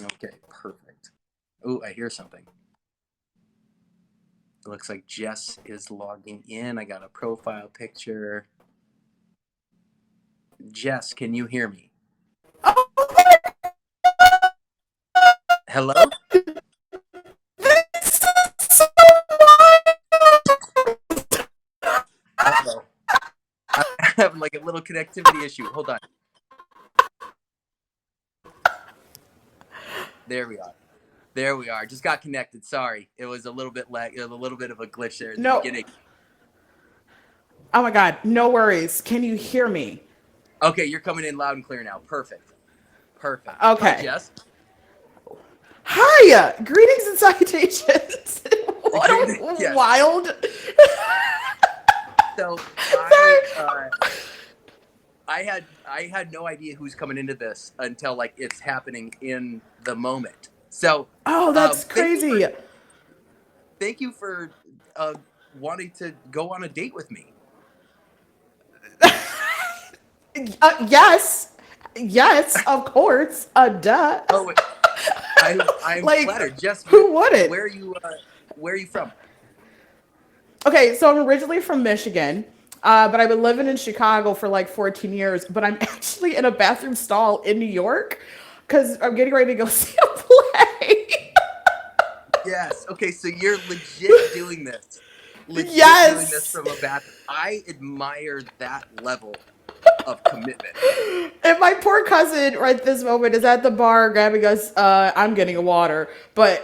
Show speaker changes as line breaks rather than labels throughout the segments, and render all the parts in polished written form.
Okay, perfect. Oh, I hear something. It looks like Jess is logging in. I got a profile picture. Jess, can you hear me?
Oh,
Hello?
this is so
Uh-oh. I'm having like a little connectivity issue. Hold on. There we are. There we are. Just got connected. Sorry. It was a little bit a little bit of a glitch there in the
no.
beginning.
Oh my God, no worries. Can you hear me?
Okay, you're coming in loud and clear now. Perfect. Perfect. Hi,
Okay.
Jess.
Hi, greetings and salutations. What
Great.
a
Yes.
wild.
So
Sorry.
I had no idea who's coming into this until like it's happening in the moment. So
Oh, that's
thank you for
crazy.
thank you for uh, wanting to go on a date with me.
Yes. Yes, of course. Duh.
Oh, wait. I'm
Like,
flattered. Jess,
who wouldn't?
where are you from?
Okay, so I'm originally from Michigan, but I've been living in Chicago for like 14 years. But I'm actually in a bathroom stall in New York because I'm getting ready to go see a play.
Yes. Okay, so you're legit doing this. Legit doing this
Yes.
from a bathroom. I admire that level of commitment.
And my poor cousin right this moment is at the bar grabbing us. I'm getting a water,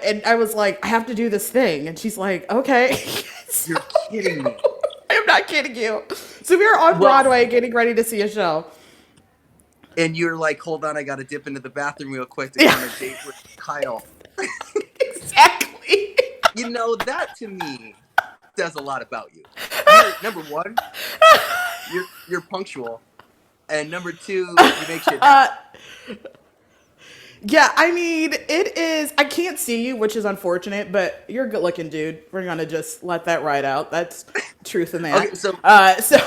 and I was like, I have to do this thing, and she's like, okay. So
You're kidding me.
I'm not kidding you. So we were on
Well,
Broadway getting ready to see a show.
and you're like, hold on, I got to dip into the bathroom real quick to go
Yeah,
on a date with Kyle.
exactly.
You know, that to me says a lot about you. You're number one, you're punctual, and number two, you make shit
Uh,
happen.
yeah, I mean, it is. I can't see you, which is unfortunate, but you're a good looking dude. We're gonna just let that ride out. That's truth in
Okay,
that.
so
So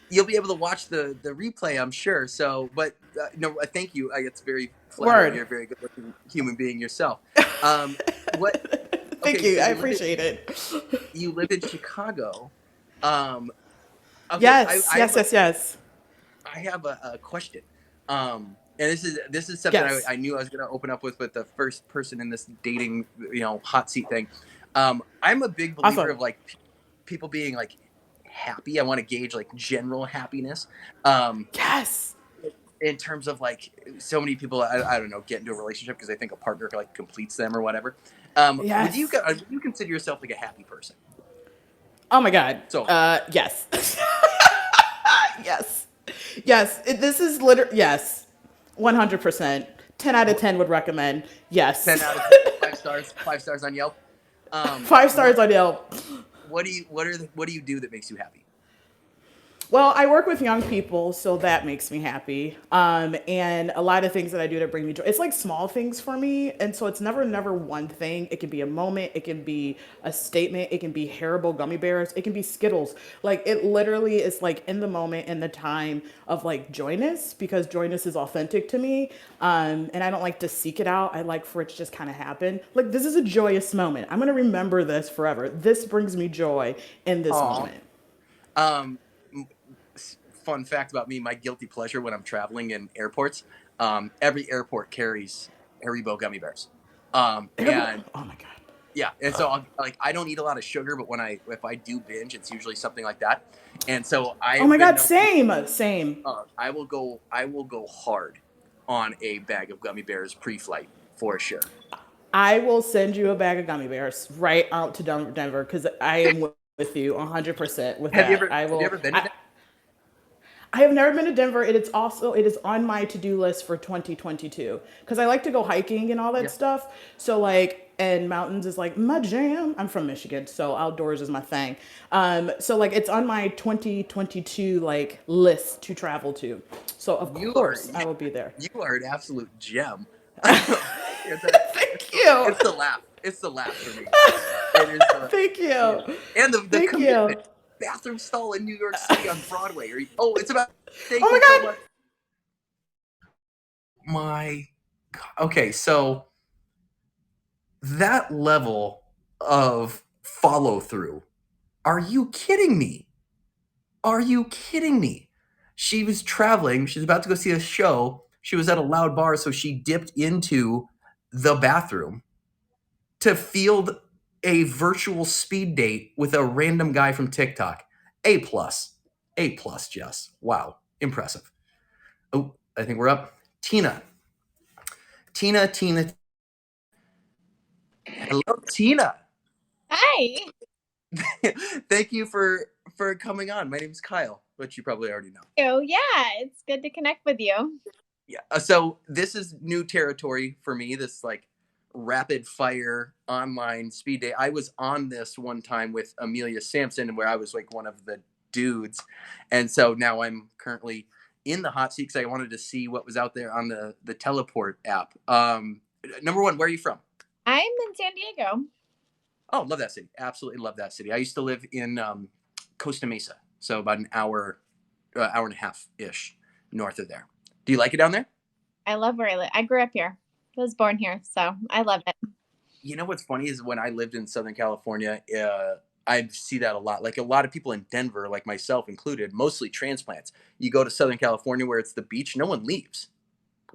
you'll be able to watch the replay, I'm sure. So, but no, thank you. It's very flattering.
word.
You're a very good looking human being yourself. Um, what?
Thank
Okay, so
you. I appreciate it.
you live in Chicago. Um, okay,
Yes, yes, yes, yes,
I have a question. And this is something
yes.
I knew I was going to open up with the first person in this dating, hot seat thing. I'm a big believer
Awesome.
of like people being like happy. I want to gauge like general happiness. Um,
Yes,
in terms of like so many people, I don't know, get into a relationship because they think a partner like completes them or whatever.
yes.
Would you consider yourself like a happy person?
Oh my God.
So
Yes, yes, yes. This is literally yes, 100%. 10 out of 10 would recommend.
10
Yes,
out of 10, 5 stars, 5 stars on Yelp.
five stars
What
on Yelp.
what do you do that makes you happy?
Well, I work with young people, so that makes me happy. And a lot of things that I do to bring me joy. It's like small things for me, and so it's never one thing. It can be a moment, it can be a statement, it can be Haribo gummy bears, it can be Skittles. Like it literally is like in the moment, in the time of like joyness, because joyness is authentic to me. And I don't like to seek it out. I like for it to just kind of happen. Like this is a joyous moment. I'm gonna remember this forever. This brings me joy in this
Aw.
moment.
Um, Fun fact about me: my guilty pleasure when I'm traveling in airports. Every airport carries Haribo gummy bears. And
Oh my god.
yeah, and so I don't eat a lot of sugar, but if I do binge, it's usually something like that. And so
Oh
I've
my
been
god,
known.
same, same.
I will go hard on a bag of gummy bears pre-flight for sure.
I will send you a bag of gummy bears right out to Denver because I am with you 100% with that.
Have you ever been to?
I have never been to Denver. It is on my to-do list for 2022 because I like to go hiking and all that
Yeah.
stuff. So like, and mountains is like my jam. I'm from Michigan, so outdoors is my thing. So like, it's on my 2022 like list to travel to. So of
You are
course I will be there.
you are an absolute gem. it's, a,
Thank you.
it's the laugh. It's the laugh for me. It is the
Thank
yeah,
you.
and the
Thank
commitment.
you.
Bathroom stall in New York City on Broadway. Oh, it's about.
Oh
Thank you so
my
much. My Okay, so that level of follow through. Are you kidding me? Are you kidding me? She was traveling. She's about to go see a show. She was at a loud bar, so she dipped into the bathroom to field a virtual speed date with a random guy from TikTok. A plus. A plus, Jess. Wow. Impressive. Oh, I think we're up. Tina. Tina. Hello, Tina.
Hi.
Thank you for coming on. My name is Kyle, which you probably already know.
Oh, yeah, it's good to connect with you.
Yeah. So this is new territory for me. This like rapid fire online speed date. I was on this one time with Amelia Sampson, where I was like one of the dudes, and so now I'm currently in the hot seat because I wanted to see what was out there on the teleport app. Number one, where are you from?
I'm in San Diego.
Oh, love that city. Absolutely love that city. I used to live in Costa Mesa, so about an hour and a half ish north of there. Do you like it down there?
I love where I live. I grew up here. I was born here, so I love it.
You know what's funny is when I lived in Southern California, I see that a lot. Like a lot of people in Denver, like myself included, mostly transplants. You go to Southern California where it's the beach, no one leaves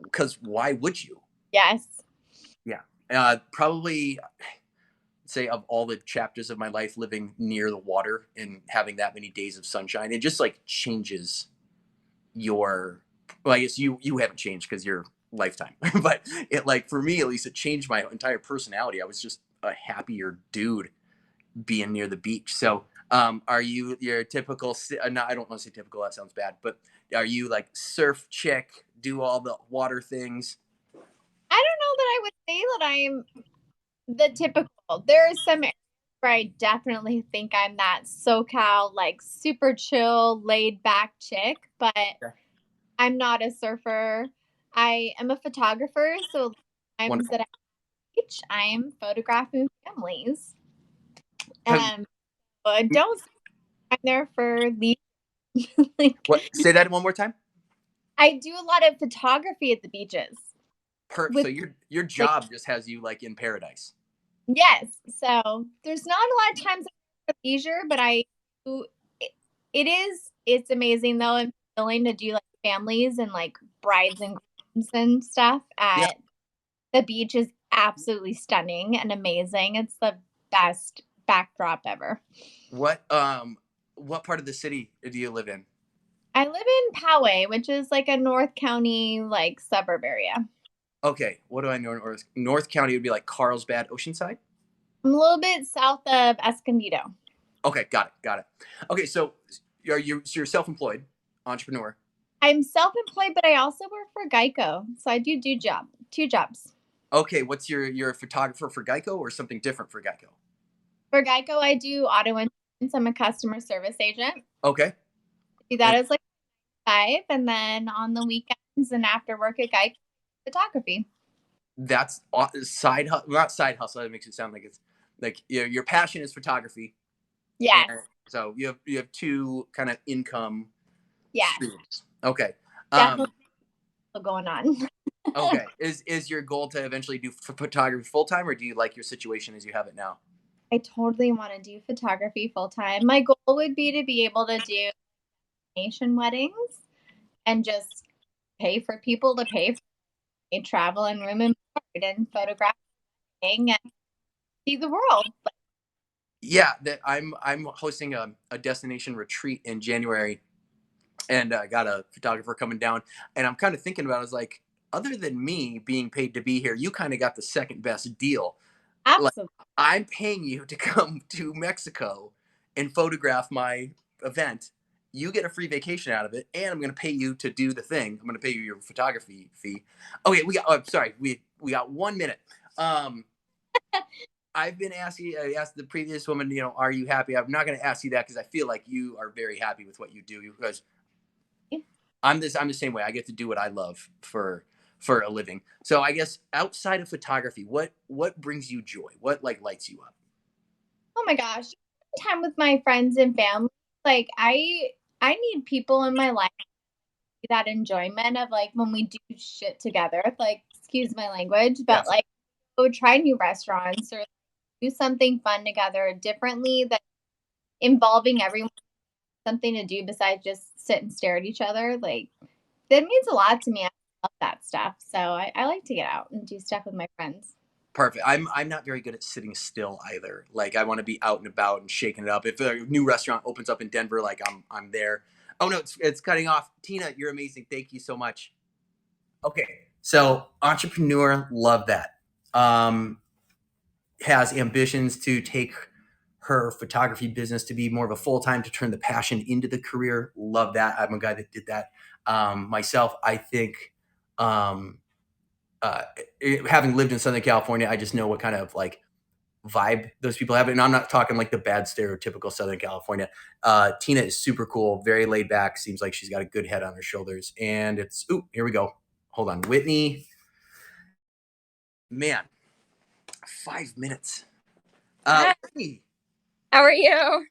because why would you?
Yes.
Yeah, probably say of all the chapters of my life living near the water and having that many days of sunshine, it just like changes your. Well, I guess you haven't changed because you're lifetime, but it like for me at least it changed my entire personality. I was just a happier dude being near the beach. So, are you your typical? No, I don't want to say typical. That sounds bad. But are you like surf chick? Do all the water things?
I don't know that I would say that I'm the typical. There are some areas where I definitely think I'm that SoCal, like super chill, laid back chick, but
Okay.
I'm not a surfer. I am a photographer, so times
Wonderful.
that I teach, I'm photographing families.
Have,
But don't say I'm there for leisure.
what?
Like,
Say that one more time.
I do a lot of photography at the beaches
So
with
your
like
job just has you like in paradise.
yes. So there's not a lot of times for leisure, but I do. It's amazing though. I'm willing to do like families and like brides and grooms and stuff
Yeah.
at the beach is absolutely stunning and amazing. It's the best backdrop ever.
What part of the city do you live in?
I live in Poway, which is like a North County like suburb area.
Okay, what do I know? North County would be like Carlsbad, Oceanside.
I'm a little bit south of Escondido.
Okay, got it. Okay, so you're self-employed entrepreneur.
I'm self-employed, but I also work for Geico, so I do two jobs.
Okay, what's you're a photographer for Geico or something different for Geico?
For Geico, I do auto insurance. I'm a customer service agent.
Okay,
Do that
and
as like five, and then on the weekends and after work at Geico, photography.
that's side hustle, not side hustle. That makes it sound like it's like your passion is photography, and
Yes,
so you have two kind of income
yes,
streams. Okay,
definitely
um,
going on.
okay. Is your goal to eventually do photography full time, or do you like your situation as you have it now?
I totally want to do photography full time. My goal would be to be able to do nation weddings and just pay for people to pay for travel and room and board and photographing and see the world.
Yeah, that I'm hosting a destination retreat in January, and I got a photographer coming down, and I'm kind of thinking about it, I was like, other than me being paid to be here, you kind of got the second best deal. Like
Absolutely.
I'm paying you to come to Mexico and photograph my event. You get a free vacation out of it, and I'm going to pay you to do the thing. I'm going to pay you your photography fee. Okay, we got. Oh, sorry, we got 1 minute. Um, I've been asking. I asked the previous woman, are you happy? I'm not going to ask you that because I feel like you are very happy with what you do. Because I'm the same way. I get to do what I love for a living. So I guess outside of photography, what brings you joy? What like lights you up?
Oh my gosh. Time with my friends and family. Like I need people in my life that enjoyment of like when we do shit together. Like, excuse excuse my language, but
Yes.
like go try new restaurants or do something fun together differently that involving everyone something to do besides just sit and stare at each other. Like that means a lot to me. I love that stuff. So I like to get out and do stuff with my friends.
Perfect. I'm not very good at sitting still either. Like I want to be out and about and shaking it up. If a new restaurant opens up in Denver, like I'm there. Oh no, it's cutting off. Tina, you're amazing. Thank you so much. Okay. So entrepreneur, love that. Um, has ambitions to take her photography business to be more of a full time to turn the passion into the career. Love that. I'm a guy that did that myself. I think um, having lived in Southern California, I just know what kind of like vibe those people have. And I'm not talking like the bad stereotypical Southern California. Tina is super cool, very laid back. Seems like she's got a good head on her shoulders. And it's, ooh, here we go. Hold on. Whitney, man, 5 minutes.
Hi,
Whitney,
how are you?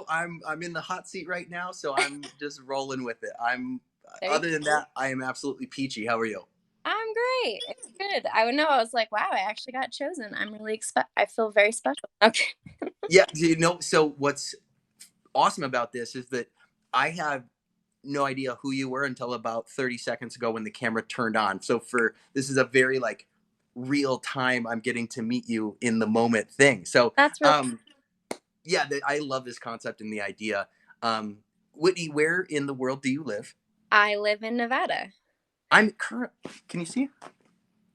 I'm in the hot seat right now, so I'm just rolling with it. I'm
Very
other than that, I am absolutely peachy. How are you?
I'm great. It's good. I would know. I was like, wow, I actually got chosen. I'm really I feel very special. Okay.
Yeah, so what's awesome about this is that I have no idea who you were until about 30 seconds ago when the camera turned on. So for this is a very like real time I'm getting to meet you in the moment thing. So
That's really
um yeah, I love this concept and the idea. Um Whitney, where in the world do you live?
I live in Nevada.
I'm current. Can you see?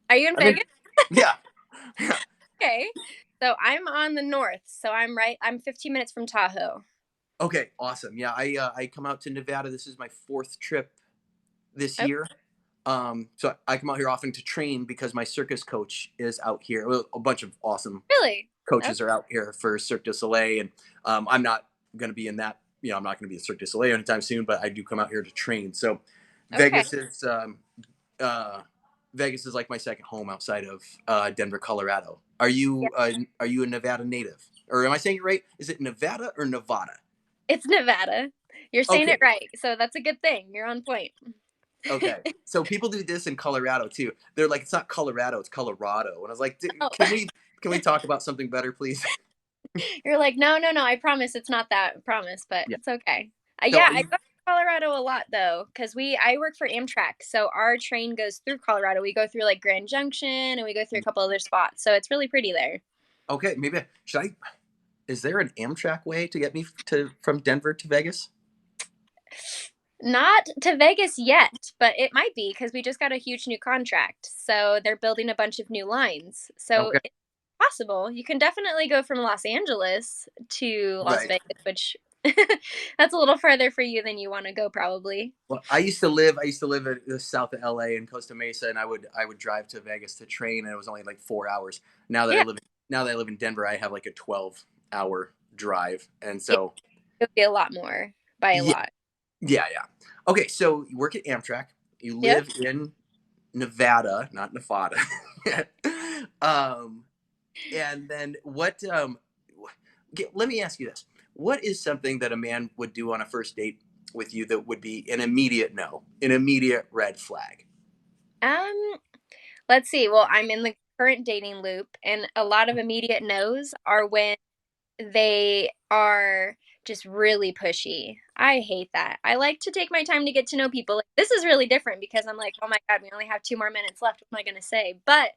Are you in
I'm in.
Vegas?
Yeah. Yeah.
Okay. So I'm on the north. So I'm 15 minutes from Tahoe.
Okay. Awesome. Yeah. I come out to Nevada. This is my fourth trip this
Oh,
year. So I come out here often to train because my circus coach is out here. Well, a bunch of awesome
really? Okay.
coaches are out here for Cirque du Soleil, and I'm not going to be in that. I'm not going to be a Cirque du Soleil anytime soon, but I do come out here to train. So
Okay.
Vegas is uh, Vegas is like my second home outside of Denver, Colorado.
Yeah.
Are you a Nevada native, or am I saying it right? Is it Nevada or Nevada?
It's Nevada. You're saying it
Okay,
right. So that's a good thing. You're on point.
okay. So people do this in Colorado too. They're like, it's not Colorado, it's Colorado. And I was like,
Oh.
can we talk about something better, please?
You're like, no, no, no. I promise it's not that. I promise, but
Yeah.
it's okay.
So
Yeah,
are
I
you
go to Colorado a lot though, because I work for Amtrak, so our train goes through Colorado. We go through like Grand Junction, and we go through a couple other spots, so it's really pretty there.
okay? Maybe should I? Is there an Amtrak way to get me to from Denver to Vegas?
Not to Vegas yet, but it might be because we just got a huge new contract, so they're building a bunch of new lines. So
Okay,
it's possible. You can definitely go from Los Angeles to Las
right.
Vegas, which that's a little further for you than you want to go, probably.
Well, I used to live at the south of LA in Costa Mesa, and I would drive to Vegas to train, and it was only like 4 hours.
Yeah,
Now that I live in Denver, I have like a 12-hour drive, and
yeah,
so
it'll be a lot more by a
yeah,
lot.
yeah. Okay, so you work at Amtrak. You
Yep.
live in Nevada, not Nevada. um, and then let me ask you this. What is something that a man would do on a first date with you that would be an immediate no, an immediate red flag?
Um, let's see. Well, I'm in the current dating loop, and a lot of immediate no's are when they are just really pushy. I hate that. I like to take my time to get to know people. Like, this is really different because I'm like, oh my God, we only have 2 more minutes left. What am I going to say? But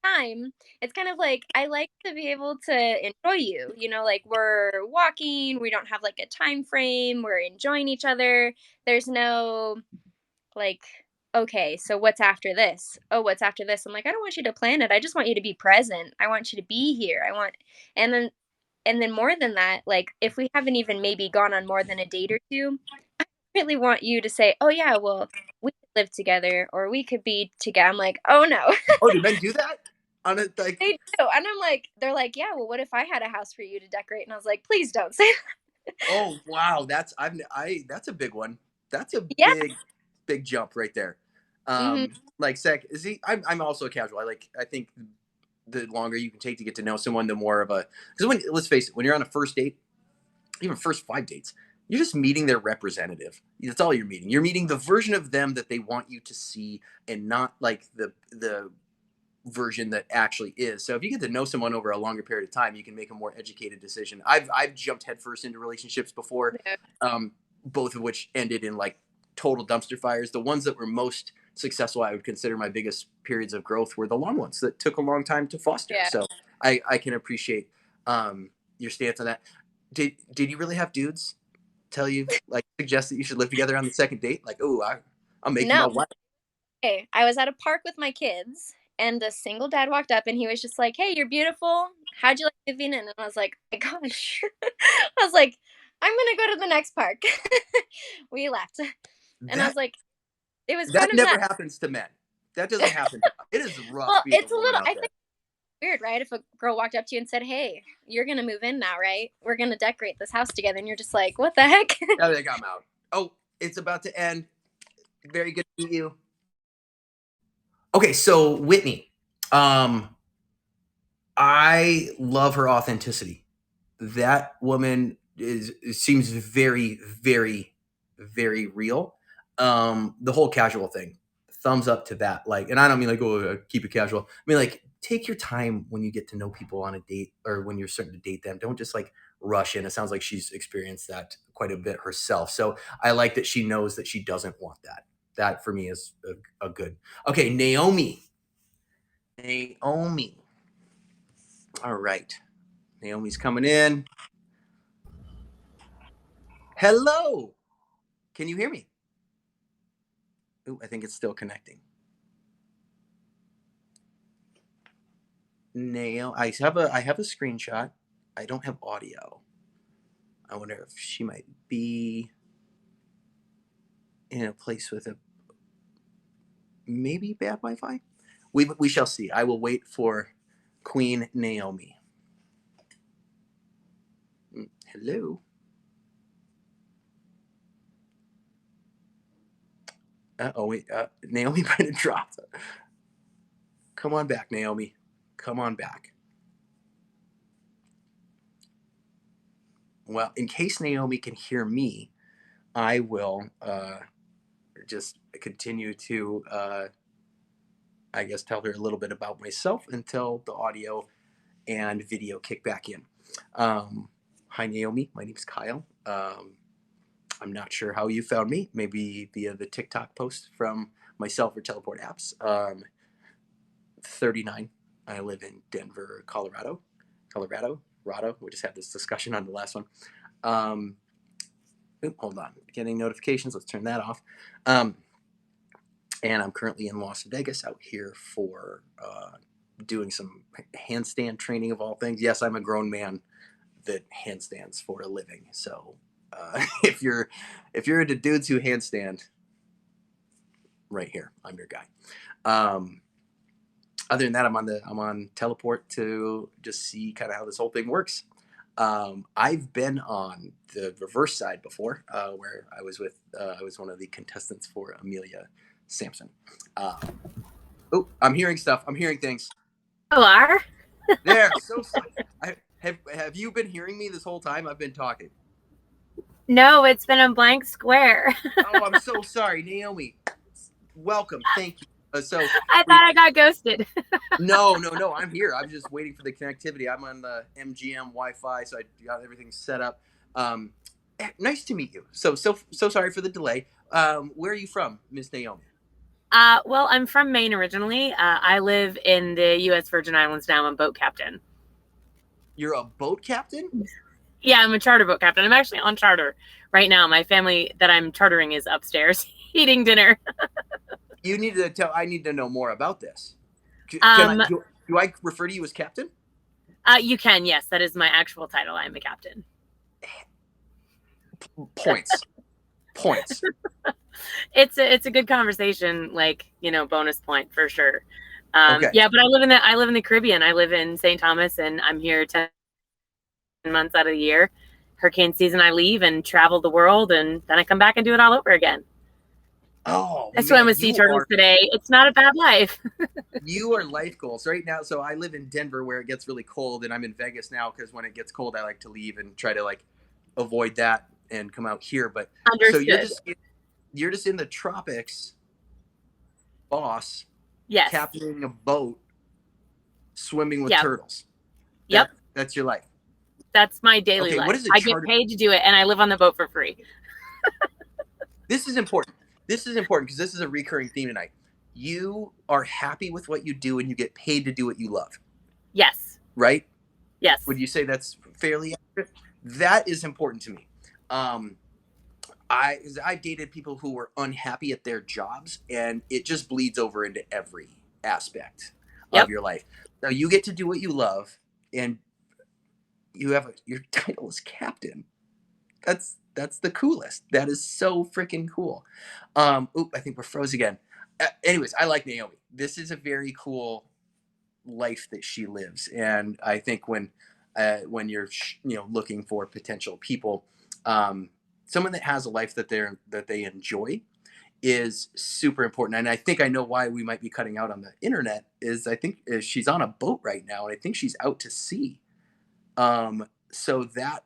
time, it's kind of like I like to be able to enjoy you. Like we're walking, we don't have like a time frame, we're enjoying each other. There's no like, okay, so what's after this? Oh, what's after this? I'm like, I don't want you to plan it. I just want you to be present. I want you to be here. And then more than that, like if we haven't even maybe gone on more than a date or two, I really want you to say, oh yeah, well, we could live together or we could be together. I'm like, oh no.
Oh, do men do that? On a like,
They do. And I'm like, they're like, yeah, well, what if I had a house for you to decorate? And I was like, please don't say that.
oh wow, that's a big one. That's a
Yeah.
big jump right there.
Hmm.
Like sec, see, I'm also a casual. I think the longer you can take to get to know someone, the more of a because when let's face it, when you're on a first date, even first 5 dates, You're just meeting their representative. That's all you're meeting. You're meeting the version of them that they want you to see, and not like the version that actually is. So if you get to know someone over a longer period of time, you can make a more educated decision. I've jumped headfirst into relationships before,
Yeah.
Both of which ended in like total dumpster fires. The ones that were most successful, I would consider my biggest periods of growth, were the long ones that took a long time to foster.
Yeah.
So I can appreciate your stance on that. Did you really have dudes tell you, like, suggest that you should live together on the second date? Like, oh, I'll make you my
No.
wife.
Hey, I was at a park with my kids, and a single dad walked up, and he was just like, "Hey, you're beautiful. How'd you like moving in?" And I was like, "Oh my gosh," I was like, "I'm gonna go to the next park." We left, and I
That
was like, it was
that
kind of
never
sad.
happens to men. That doesn't happen. It is rough
Well,
being
it's
a
a
woman
little.
out
I
there.
think it's weird, right? If a girl walked up to you and said, "Hey, you're gonna move in now, right? We're gonna decorate this house together," and you're just like, "What the heck?"
I think I'm out. Oh, it's about to end. Very good to meet you. Okay, so Whitney, I love her authenticity. That woman seems very, very, very real. The whole casual thing, thumbs up to that. Like, and I don't mean like, oh, keep it casual. I mean, like, take your time when you get to know people on a date, or when you're starting to date them. Don't just like rush in. It sounds like she's experienced that quite a bit herself. So I like that she knows that she doesn't want that. That for me is a good. Okay, Naomi. Naomi. All right. Naomi's coming in. Hello. Can you hear me? Ooh, I think it's still connecting. I have a screenshot. I don't have audio. I wonder if she might be in a place with a maybe bad Wi-Fi. We shall see. I will wait for Queen Naomi. Hello. Oh wait, Naomi might have dropped. Come on back, Naomi. Come on back. Well, in case Naomi can hear me, I will just continue to, I guess, tell her a little bit about myself until the audio and video kick back in. Hi, Naomi. My name's Kyle. I'm not sure how you found me. Maybe via the TikTok post from myself or Teleport Apps. 39. I live in Denver, Colorado. We just had this discussion on the last one. Hold on. Getting notifications. Let's turn that off. And I'm currently in Las Vegas out here for doing some handstand training of all things. Yes, I'm a grown man that handstands for a living. So if you're into dudes who handstand, right here, I'm your guy. Other than that, I'm on Teleport to just see kind of how this whole thing works. I've been on the reverse side before, where I was one of the contestants for Amelia Sampson. Oh, I'm hearing stuff. I'm hearing things.
You are?
There. So sorry. Have you been hearing me this whole time? I've been talking.
No, it's been a blank square.
Oh, I'm so sorry, Naomi. Welcome. Thank you. So
I thought I got ghosted.
No. I'm here. I'm just waiting for the connectivity. I'm on the MGM Wi-Fi, so I got everything set up. Nice to meet you. So sorry for the delay. Where are you from, Miss Naomi?
Well, I'm from Maine originally. I live in the U.S. Virgin Islands now. I'm a boat captain.
You're a boat captain?
Yeah, I'm a charter boat captain. I'm actually on charter right now. My family that I'm chartering is upstairs eating dinner.
You need to tell. I need to know more about this. Do I refer to you as captain?
You can, yes. That is my actual title. I'm a captain.
Points.
It's a good conversation, like, bonus point for sure.
Okay.
Yeah, but I live in the Caribbean. I live in St. Thomas, and I'm here 10 months out of the year. Hurricane season, I leave and travel the world, and then I come back and do it all over again.
Oh,
I swam with sea turtles today. It's not a bad life.
You are life goals right now. So I live in Denver where it gets really cold, and I'm in Vegas now because when it gets cold, I like to leave and try to like avoid that and come out here. But so
Understood.
you're just in the tropics, boss,
Yes.
captaining a boat, swimming with
Yep.
turtles.
Yep.
That's your life.
That's my daily
Okay,
life.
what is a
I get
charter?
paid to do it, and I live on the boat for free.
This is important. This is important because this is a recurring theme tonight. You are happy with what you do and you get paid to do what you love.
Yes.
Right?
Yes.
Would you say that's fairly accurate? That is important to me. I've dated people who were unhappy at their jobs, and it just bleeds over into every aspect
Yep.
of your life. So you get to do what you love, and you have your title is captain. That's the coolest. That is so freaking cool. I think we're froze again. Anyways, I like Naomi. This is a very cool life that she lives, and I think when you're looking for potential people, someone that has a life that they enjoy is super important. And I think I know why we might be cutting out on the internet is I think she's on a boat right now, and I think she's out to sea. So that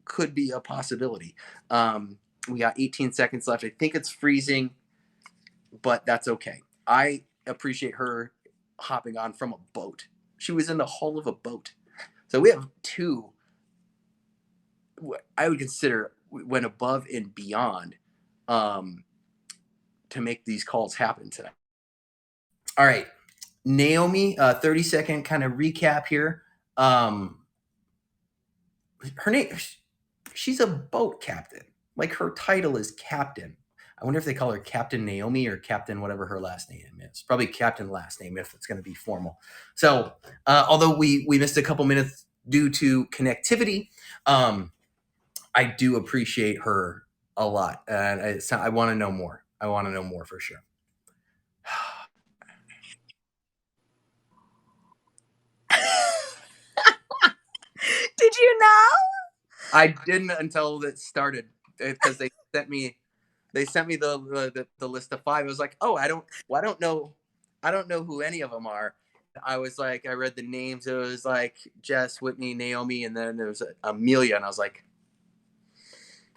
could be a possibility. We got 18 seconds left. I think it's freezing, but that's okay. I appreciate her hopping on from a boat. She was in the hull of a boat. So we have two, I would consider went above and beyond to make these calls happen today. All right. Naomi, 30-second kind of recap here. Her name, she's a boat captain. Like her title is captain. I wonder if they call her Captain Naomi or Captain whatever her last name is. Probably Captain last name if it's going to be formal. So although we missed a couple minutes due to connectivity, I do appreciate her a lot. And I want to know more. I want to know more for sure.
Did you know?
I didn't until it started because they sent me the list of 5. I was like, oh, I don't know who any of them are. I was like, I read the names. It was like Jess, Whitney, Naomi, and then there was Amelia, and I was like,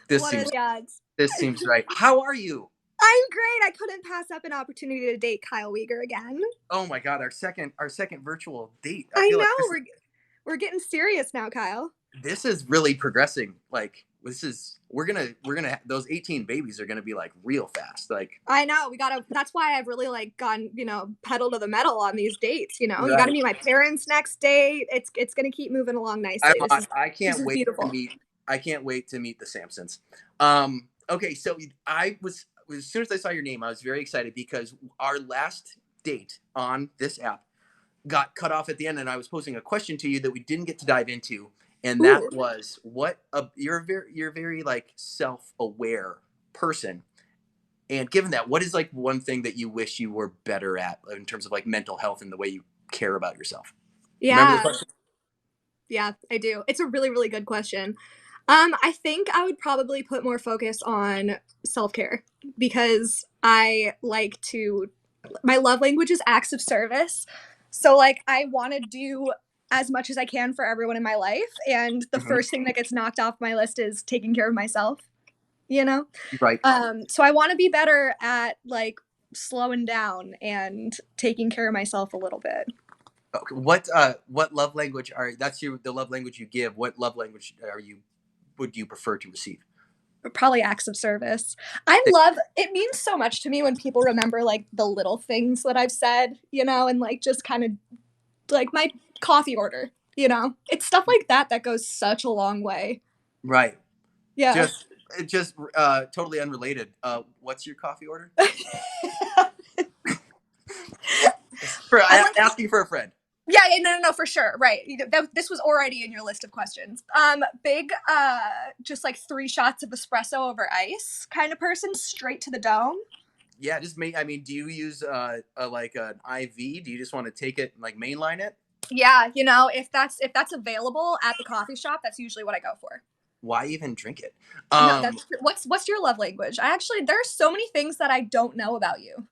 this seems right. How are you?
I'm great. I couldn't pass up an opportunity to date Kyle Weiger again.
Oh my God, our second virtual date.
I know like we're getting serious now, Kyle.
This is really progressing. Like we're gonna those 18 babies are gonna be like real fast. Like
I know that's why I've really like gone pedal to the metal on these dates.
Right.
You got to meet my parents next date. It's gonna keep moving along nicely.
I can't wait
beautiful.
I can't wait to meet the Sampsons. Okay, so as soon as I saw your name, I was very excited because our last date on this app got cut off at the end, and I was posing a question to you that we didn't get to dive into. And that was you're very like self-aware person. And given that, what is like one thing that you wish you were better at in terms of like mental health and the way you care about yourself?
Yeah.
Remember the question?
Yeah, I do. It's a really, really good question. I think I would probably put more focus on self-care because my love language is acts of service. So like I want to do as much as I can for everyone in my life. And the first thing that gets knocked off my list is taking care of myself,
Right.
So I want to be better at like slowing down and taking care of myself a little bit.
Okay. What love language the love language you give? What love language would you prefer to receive?
Probably acts of service. It means so much to me when people remember like the little things that I've said, and like just kind of like my coffee order, it's stuff like that goes such a long way.
Right.
Yeah.
Just totally unrelated. What's your coffee order? Asking for a friend.
Yeah, no, for sure. Right. This was already in your list of questions. Big, just like 3 shots of espresso over ice kind of person, straight to the dome.
Yeah, do you use like an IV? Do you just want to take it and like mainline it?
Yeah, if that's available at the coffee shop, that's usually what I go for.
Why even drink it?
No, what's your love language? There are so many things that I don't know about you.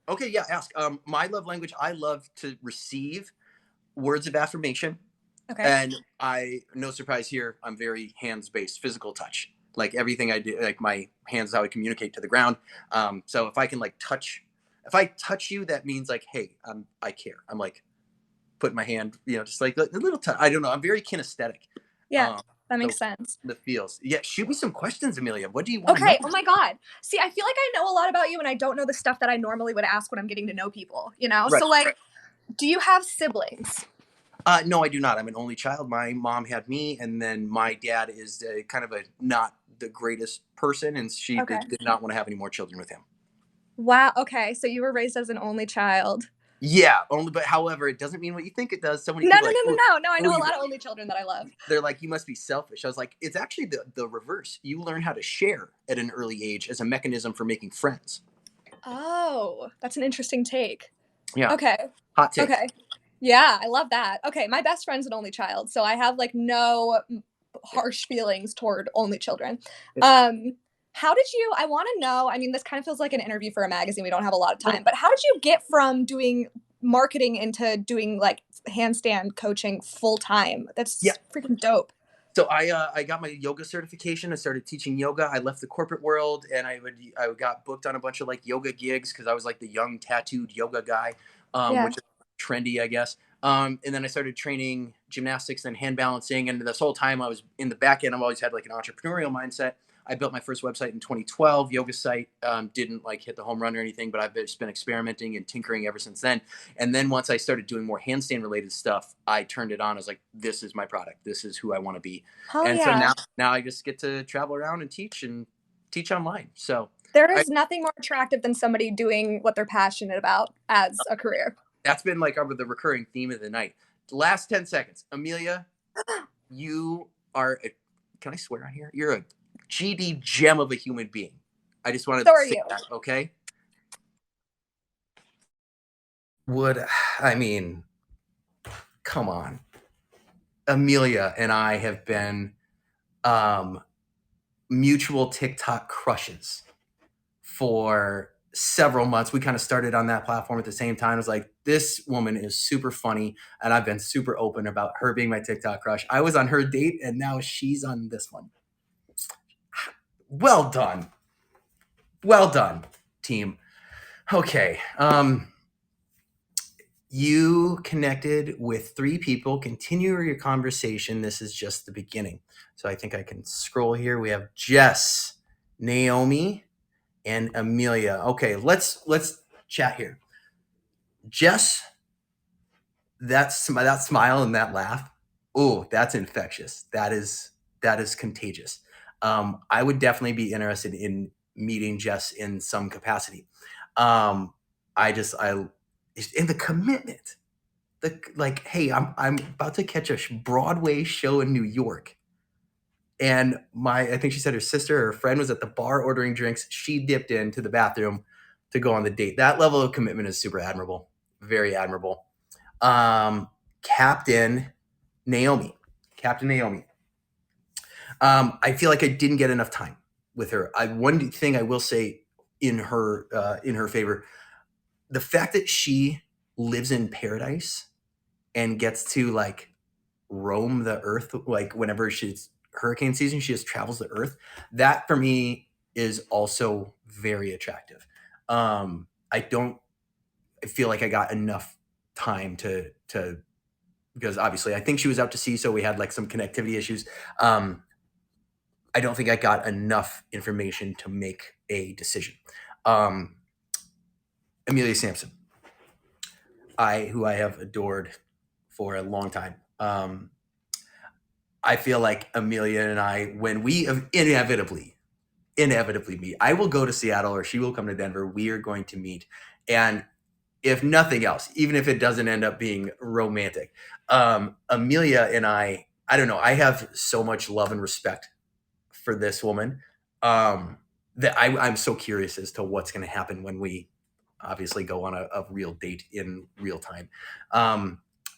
Okay, yeah, ask. My love language, I love to receive words of affirmation.
Okay.
And no surprise here, I'm very hands-based, physical touch. Like everything I do, like my hands is how I communicate to the ground. So if I can like if I touch you, that means like, hey, I care. I'm like putting my hand, just like a little touch. I don't know. I'm very kinesthetic.
Yeah,
Um,
that
so
makes sense.
the feels. Yeah, shoot me some questions, Amelia. What do you want to know?
Okay. Oh my God. See, I feel like I know a lot about you and I don't know the stuff that I normally would ask when I'm getting to know people, you know?
Right.
So, like, do you have siblings?
No, I do not. I'm an only child. My mom had me, and then my dad is kind of a not the greatest person, and she
Okay.
did not want to have any more children with him.
Wow. Okay. So you were raised as an only child.
Yeah, only, but however, it doesn't mean what you think it does. So many
No,
people
no,
are
no,
like,
no, no. No, I
oh,
know a
you,
lot of only children that I love.
they're like, you must be selfish. I was like, it's actually the reverse. You learn how to share at an early age as a mechanism for making friends.
Oh, that's an interesting take.
Yeah,
Okay.
hot take.
Okay. Yeah, I love that. Okay, my best friend's an only child, so I have like no harsh feelings toward only children. How did you, I want to know, I mean, this kind of feels like an interview for a magazine. We don't have a lot of time, but how did you get from doing marketing into doing like handstand coaching full time? That's
Yeah.
freaking dope.
So I got my yoga certification. I started teaching yoga. I left the corporate world, and I got booked on a bunch of like yoga gigs because I was like the young tattooed yoga guy,
Yeah.
which is trendy, I guess. And then I started training gymnastics and hand balancing. And this whole time I was in the back end. I've always had like an entrepreneurial mindset. I built my first website in 2012, yoga site. Didn't like hit the home run or anything, but I've just been experimenting and tinkering ever since then. And then once I started doing more handstand related stuff, I turned it on. I was like, this is my product. This is who I want to be.
Oh,
And
yeah.
so now I just get to travel around and teach online. So
There is nothing more attractive than somebody doing what they're passionate about as a career.
that's been like the recurring theme of the night. The last 10 seconds. Amelia, you are, can I swear on here? You're a GD gem of a human being. I just want to say that, okay? Come on. Amelia and I have been mutual TikTok crushes for several months. We kind of started on that platform at the same time. I was like, this woman is super funny, and I've been super open about her being my TikTok crush. I was on her date, and now she's on this one. Well done. Well done, team. Okay. You connected with 3 people. Continue your conversation. This is just the beginning. So I think I can scroll here. We have Jess, Naomi, and Amelia. Okay, let's chat here. Jess, that smile and that laugh. Oh, that's infectious. That is contagious. I would definitely be interested in meeting Jess in some capacity. And the commitment. Hey, I'm about to catch a Broadway show in New York. And I think she said her sister or her friend was at the bar ordering drinks. She dipped into the bathroom to go on the date. That level of commitment is super admirable. Very admirable. Captain Naomi. I feel like I didn't get enough time with her. One thing I will say in her favor, the fact that she lives in paradise and gets to like roam the earth, like whenever she's hurricane season, she just travels the earth. That for me is also very attractive. I feel like I got enough time to because obviously I think she was out to sea, so we had like some connectivity issues. I don't think I got enough information to make a decision. Amelia Sampson, who I have adored for a long time. I feel like Amelia and I, when we inevitably meet, I will go to Seattle or she will come to Denver. We are going to meet. And if nothing else, even if it doesn't end up being romantic, Amelia and I don't know, I have so much love and respect for this woman that I'm so curious as to what's going to happen when we obviously go on a real date in real time.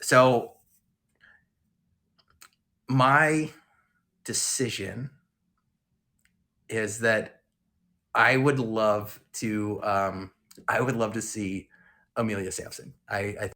So my decision is that I would love to see Amelia Sampson. I